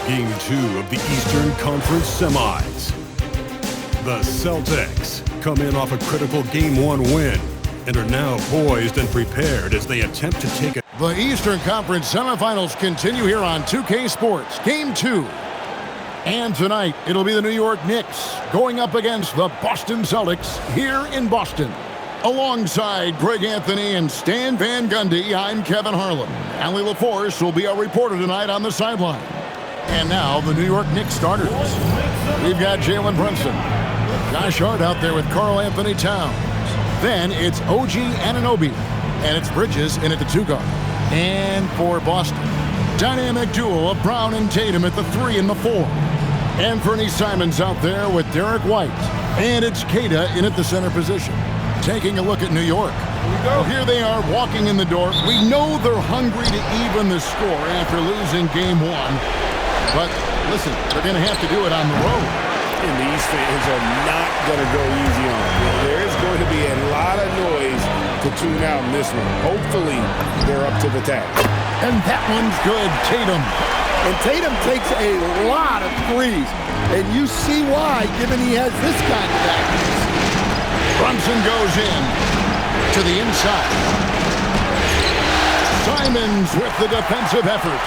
Game 2 of the Eastern Conference Semis. The Celtics come in off a critical Game 1 win and are now poised and prepared as they attempt to take a... The Eastern Conference Semifinals continue here on 2K Sports, Game 2. And tonight, it'll be the New York Knicks going up against the Boston Celtics here in Boston. Alongside Greg Anthony and Stan Van Gundy, I'm Kevin Harlan. Allie LaForce will be our reporter tonight on the sideline. And now, the New York Knicks starters. We've got Jalen Brunson. Josh Hart out there with Karl Anthony Towns. Then it's OG Anunoby. And it's Bridges in at the 2 guard. And for Boston, dynamic duo of Brown and Tatum at the 3 and the 4. Anthony Simons out there with Derek White. And it's Queta in at the center position. Taking a look at New York. Well, here they are walking in the door. We know they're hungry to even the score after losing Game 1. But listen, they're going to have to do it on the road. And these fans are not going to go easy on them. There is going to be a lot of noise to tune out in this one. Hopefully, they're up to the task. And that one's good, Tatum. And Tatum takes a lot of threes. And you see why, given he has this kind of accuracy. Brunson goes in to the inside. Simons with the defensive effort.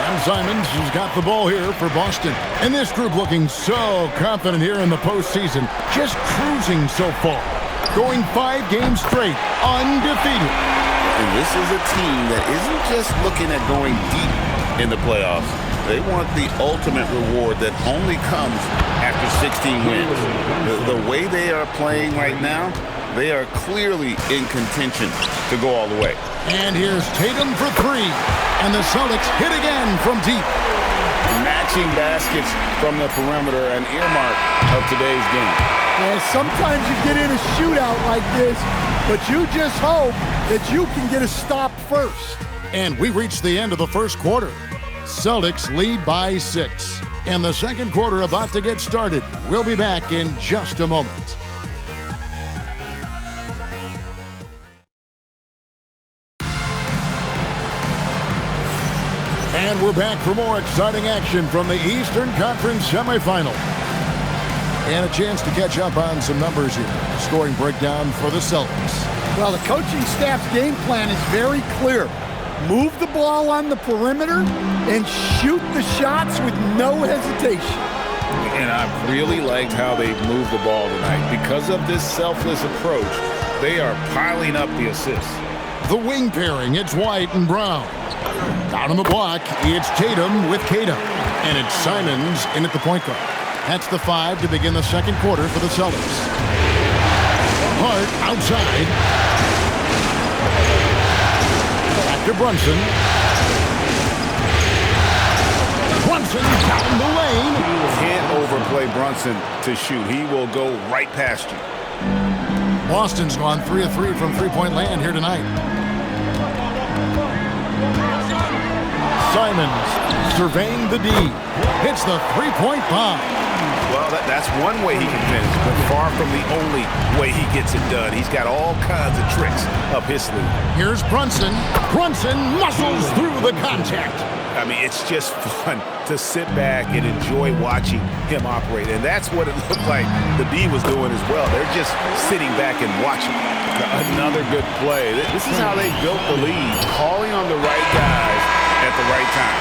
And Simons has got the ball here for Boston. And this group looking so confident here in the postseason. Just cruising so far. Going 5 games straight, undefeated. And this is a team that isn't just looking at going deep in the playoffs. They want the ultimate reward that only comes after 16 wins. The way they are playing right now, they are clearly in contention to go all the way. And here's Tatum for 3. And the Celtics hit again from deep. Matching baskets from the perimeter, an earmark of today's game. And sometimes you get in a shootout like this, but you just hope that you can get a stop first. And we reached the end of the first quarter. Celtics lead by 6. And the second quarter about to get started. We'll be back in just a moment. And we're back for more exciting action from the Eastern Conference semifinal. And a chance to catch up on some numbers here. Scoring breakdown for the Celtics. Well, the coaching staff's game plan is very clear. Move the ball on the perimeter and shoot the shots with no hesitation. And I really liked how they moved the ball tonight. Because of this selfless approach, they are piling up the assists. The wing pairing, it's White and Brown. Down on the block, it's Tatum with Queta. And it's Simons in at the point guard. That's the 5 to begin the second quarter for the Celtics. Hart outside. To Brunson. Brunson down the lane. Can't overplay Brunson to shoot. He will go right past you. Boston's gone 3 of 3 from three-point land here tonight. Simons surveying the D. Hits the three-point bomb. Well, that's one way he can finish, but far from the only way he gets it done. He's got all kinds of tricks up his sleeve. Here's Brunson. Brunson muscles through the contact. I mean, it's just fun to sit back and enjoy watching him operate. And that's what it looked like the D was doing as well. They're just sitting back and watching. Another good play. This is how they built the lead, calling on the right guys at the right time.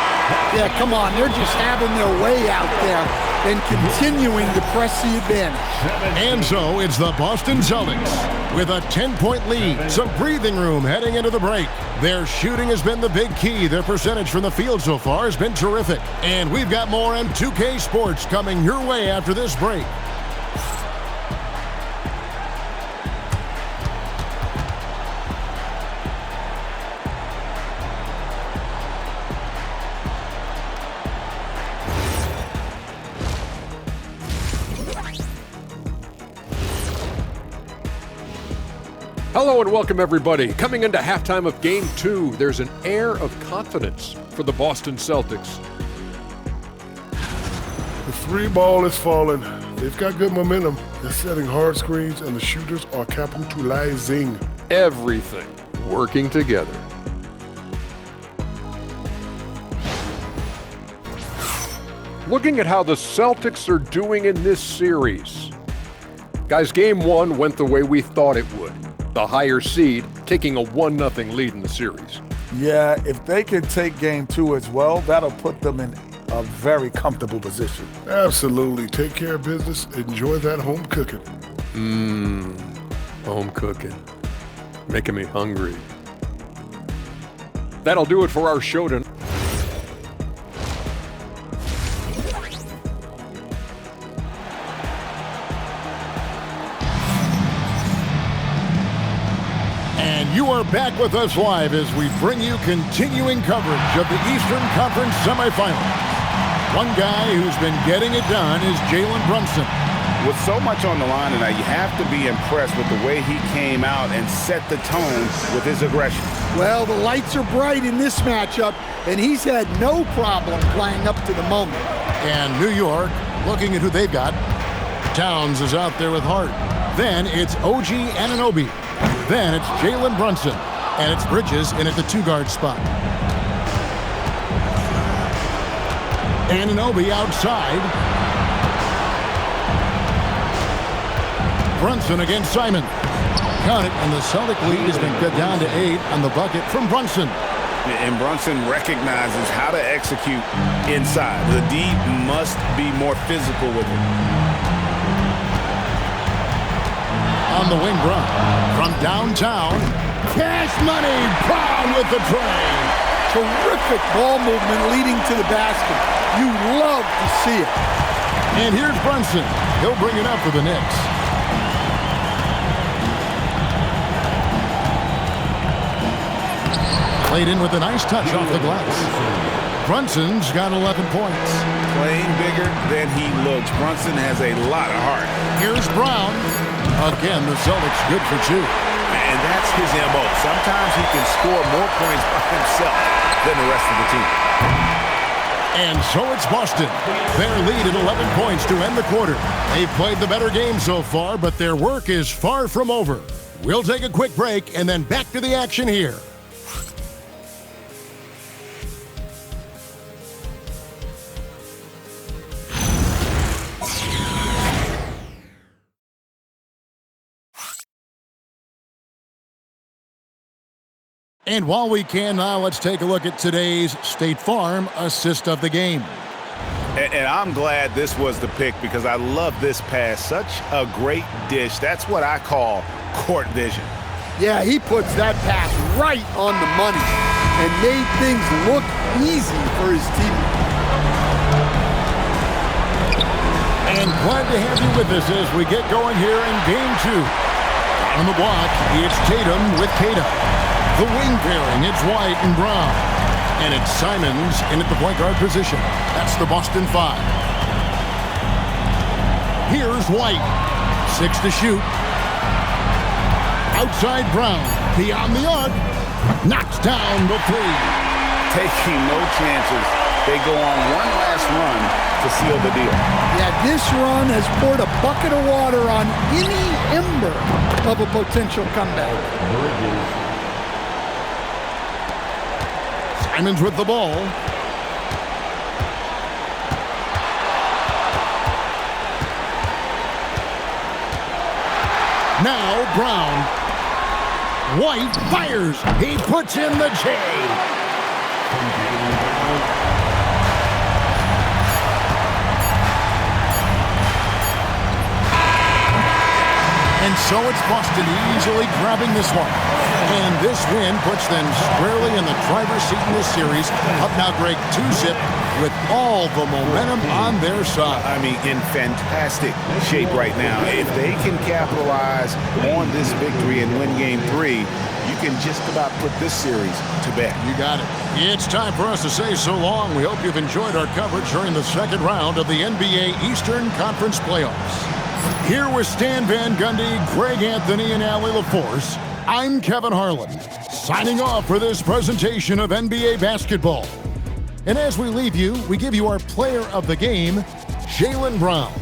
Yeah, come on. They're just having their way out there and continuing to press the advantage. And so it's the Boston Celtics with a 10-point lead. Some breathing room heading into the break. Their shooting has been the big key. Their percentage from the field so far has been terrific. And we've got more on 2K Sports coming your way after this break. Hello and welcome everybody. Coming into halftime of Game 2, there's an air of confidence for the Boston Celtics. The 3 ball is falling. They've got good momentum. They're setting hard screens and the shooters are capitalizing. Everything working together. Looking at how the Celtics are doing in this series. Guys, game one went the way we thought it would. The higher seed taking a 1-0 lead in the series. Yeah, if they can take game two as well, that'll put them in a very comfortable position. Absolutely. Take care of business. Enjoy that home cooking. Home cooking. Making me hungry. That'll do it for our show tonight. And you are back with us live as we bring you continuing coverage of the Eastern Conference semifinals. One guy who's been getting it done is Jalen Brunson. With so much on the line tonight, you have to be impressed with the way he came out and set the tone with his aggression. Well, the lights are bright in this matchup, and he's had no problem playing up to the moment. And New York, looking at who they've got. Towns is out there with Hart. Then it's OG Anunoby. Then it's Jalen Brunson. And it's Bridges in at the two-guard spot. Anunoby outside. Brunson against Simon. Count it, and the Celtic lead has been cut down to 8 on the bucket from Brunson. And Brunson recognizes how to execute inside. The D must be more physical with him. On the wing, Brown. From downtown, Cash Money, Brown with the tray. Terrific ball movement leading to the basket. You love to see it. And here's Brunson. He'll bring it up for the Knicks. Played in with a nice touch off the glass. Brunson's got 11 points. Playing bigger than he looks. Brunson has a lot of heart. Here's Brown. Again, the Celtics good for 2. And that's his MO. Sometimes he can score more points by himself than the rest of the team. And so it's Boston. Their lead at 11 points to end the quarter. They've played the better game so far, but their work is far from over. We'll take a quick break and then back to the action here. And while we can now, let's take a look at today's State Farm assist of the game. And I'm glad this was the pick because I love this pass. Such a great dish. That's what I call court vision. Yeah, he puts that pass right on the money and made things look easy for his team. And glad to have you with us as we get going here in Game 2. On the block, it's Tatum with Keita. The wing pairing, it's White and Brown. And it's Simons in at the point guard position. That's the Boston 5. Here's White. 6 to shoot. Outside Brown. Beyond the arc. Knocks down the 3. Taking no chances. They go on one last run to seal the deal. Yeah, this run has poured a bucket of water on any ember of a potential comeback. Simons with the ball. Now Brown. White fires. He puts in the J. And so it's Boston easily grabbing this one. And this win puts them squarely in the driver's seat in this series. Up now, Greg, 2-zip with all the momentum on their side. I mean, in fantastic shape right now. If they can capitalize on this victory and win Game 3, you can just about put this series to bed. You got it. It's time for us to say so long. We hope you've enjoyed our coverage during the second round of the NBA Eastern Conference Playoffs. Here with Stan Van Gundy, Greg Anthony, and Allie LaForce, I'm Kevin Harlan, signing off for this presentation of NBA basketball. And as we leave you, we give you our player of the game, Jalen Brown.